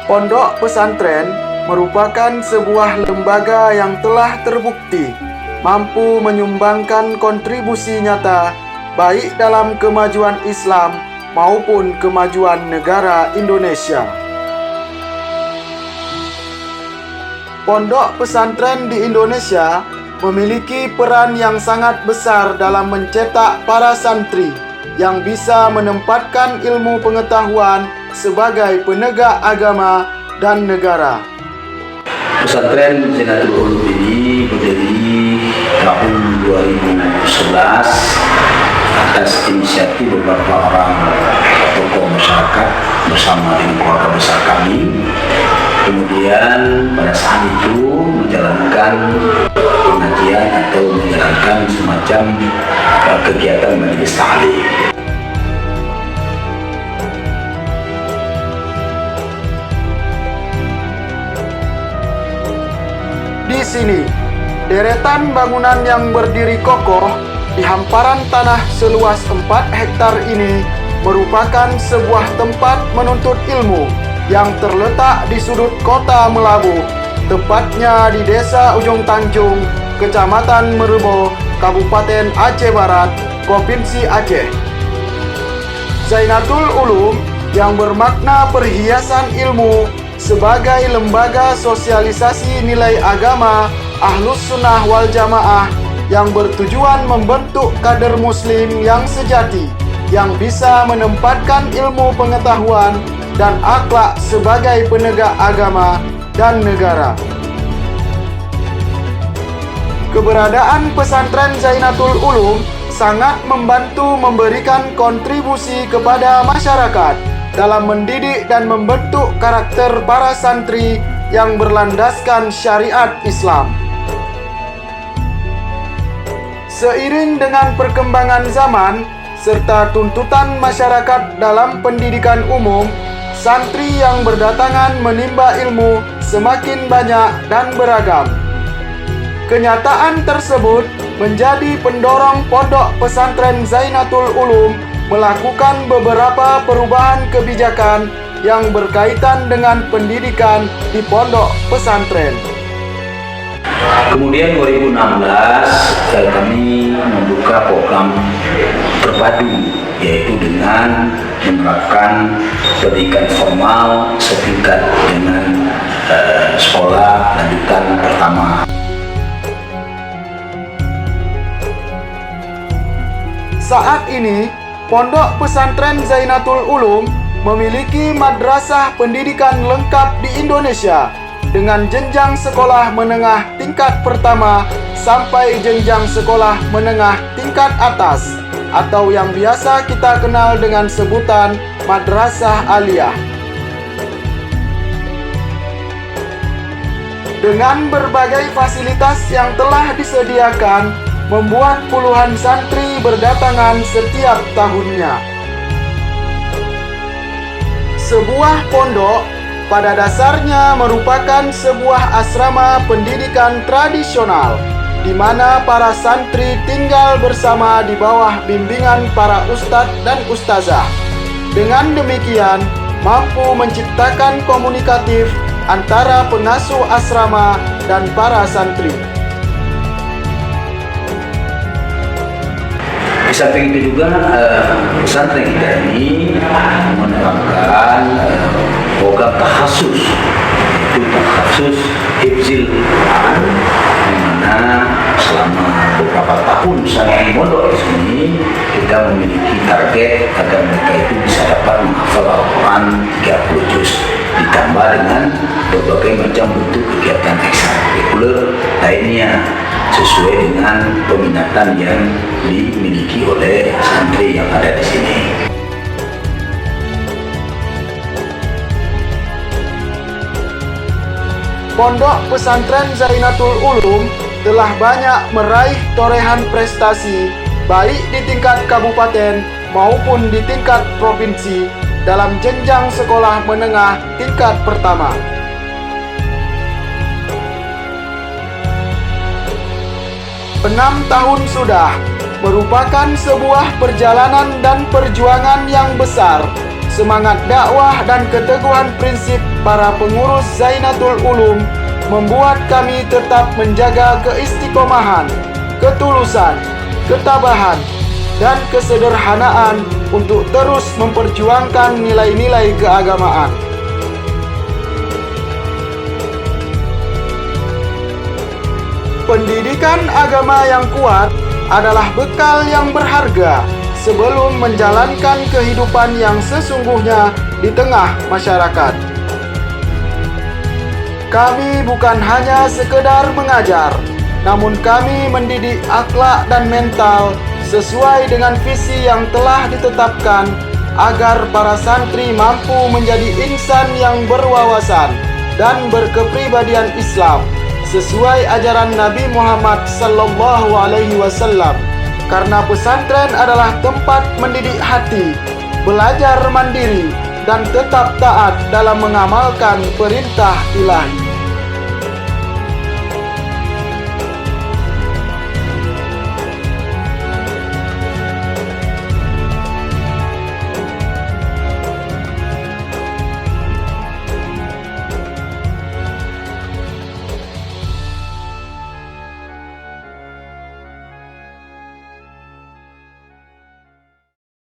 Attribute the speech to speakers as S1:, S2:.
S1: Pondok pesantren merupakan sebuah lembaga yang telah terbukti mampu menyumbangkan kontribusi nyata baik dalam kemajuan Islam maupun kemajuan negara Indonesia. Pondok pesantren di Indonesia memiliki peran yang sangat besar dalam mencetak para santri yang bisa menempatkan ilmu pengetahuan sebagai penegak agama dan negara.
S2: Pesantren Zainatul Ulum ini berdiri tahun 2011 atas inisiatif beberapa orang tokoh masyarakat bersama dengan keluarga besar kami. Kemudian pada saat itu menjalankan pengajian atau menjalankan semacam kegiatan majelis ta'lim.
S1: Di sini, deretan bangunan yang berdiri kokoh di hamparan tanah seluas 4 hektar ini merupakan sebuah tempat menuntut ilmu yang terletak di sudut kota Melabu, tepatnya di Desa Ujung Tanjung, Kecamatan Merubo, Kabupaten Aceh Barat, Provinsi Aceh. Zainatul Ulum yang bermakna perhiasan ilmu sebagai lembaga sosialisasi nilai agama Ahlus Sunnah wal Jamaah yang bertujuan membentuk kader muslim yang sejati, yang bisa menempatkan ilmu pengetahuan dan akhlak sebagai penegak agama dan negara. Keberadaan pesantren Zainatul Ulum sangat membantu memberikan kontribusi kepada masyarakat dalam mendidik dan membentuk karakter para santri yang berlandaskan syariat Islam. Seiring dengan perkembangan zaman serta tuntutan masyarakat dalam pendidikan umum, santri yang berdatangan menimba ilmu semakin banyak dan beragam. Kenyataan tersebut menjadi pendorong Pondok Pesantren Zainatul Ulum melakukan beberapa perubahan kebijakan yang berkaitan dengan pendidikan di pondok pesantren.
S2: Kemudian 2016 kami membuka program terpadu, yaitu dengan menerapkan pendidikan formal setingkat dengan sekolah lanjutan pertama.
S1: Saat ini, Pondok Pesantren Zainatul Ulum memiliki madrasah pendidikan lengkap di Indonesia dengan jenjang sekolah menengah tingkat pertama sampai jenjang sekolah menengah tingkat atas atau yang biasa kita kenal dengan sebutan madrasah aliyah. Dengan berbagai fasilitas yang telah disediakan, membuat puluhan santri berdatangan setiap tahunnya. Sebuah pondok pada dasarnya merupakan sebuah asrama pendidikan tradisional di mana para santri tinggal bersama di bawah bimbingan para ustadz dan ustazah. Dengan demikian, mampu menciptakan komunikatif antara pengasuh asrama dan para santri.
S2: Di samping itu juga pesantren kita ini menerapkan program tahasus, yaitu tahasus hifzil Quran, di mana selama beberapa tahun saya mondok di sini kita memiliki target agar mereka itu bisa dapat menghafal Al-Quran 30 juz, ditambah dengan berbagai macam bentuk kegiatan ekstrakurikuler lainnya sesuai dengan peminatan yang dimiliki oleh santri yang ada di sini.
S1: Pondok Pesantren Zainatul Ulum telah banyak meraih torehan prestasi baik di tingkat kabupaten maupun di tingkat provinsi dalam jenjang sekolah menengah tingkat pertama. 6 tahun sudah merupakan sebuah perjalanan dan perjuangan yang besar semangat dakwah dan keteguhan prinsip para pengurus Zainatul Ulum membuat kami tetap menjaga keistiqomahan, ketulusan, ketabahan, dan kesederhanaan untuk terus memperjuangkan nilai-nilai keagamaan. Pendidikan agama yang kuat adalah bekal yang berharga sebelum menjalankan kehidupan yang sesungguhnya di tengah masyarakat. Kami bukan hanya sekedar mengajar, namun kami mendidik akhlak dan mental sesuai dengan visi yang telah ditetapkan agar para santri mampu menjadi insan yang berwawasan dan berkepribadian Islam sesuai ajaran Nabi Muhammad SAW. Karena pesantren adalah tempat mendidik hati, belajar mandiri, dan tetap taat dalam mengamalkan perintah ilahi.